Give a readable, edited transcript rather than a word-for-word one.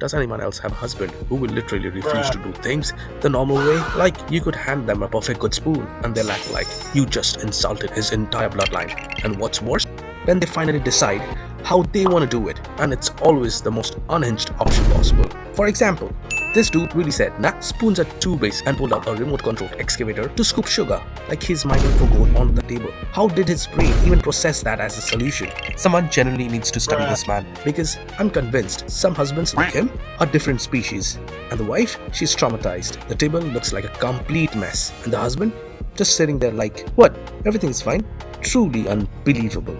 Does anyone else have a husband who will literally refuse to do things the normal way? Like, you could hand them a perfect good spoon and they'll act like you just insulted his entire bloodline. And what's worse, when they finally decide how they want to do it, and it's always the most unhinged option possible. For example, this dude really said, nah, spoons are too basic, and pulled out a remote-controlled excavator to scoop sugar, like he's mining for gold on the table. How did his brain even process that as a solution? Someone generally needs to study this man, because I'm convinced some husbands like him are different species. And the wife, she's traumatized. The table looks like a complete mess, and the husband just sitting there like, what? Everything's fine? Truly unbelievable.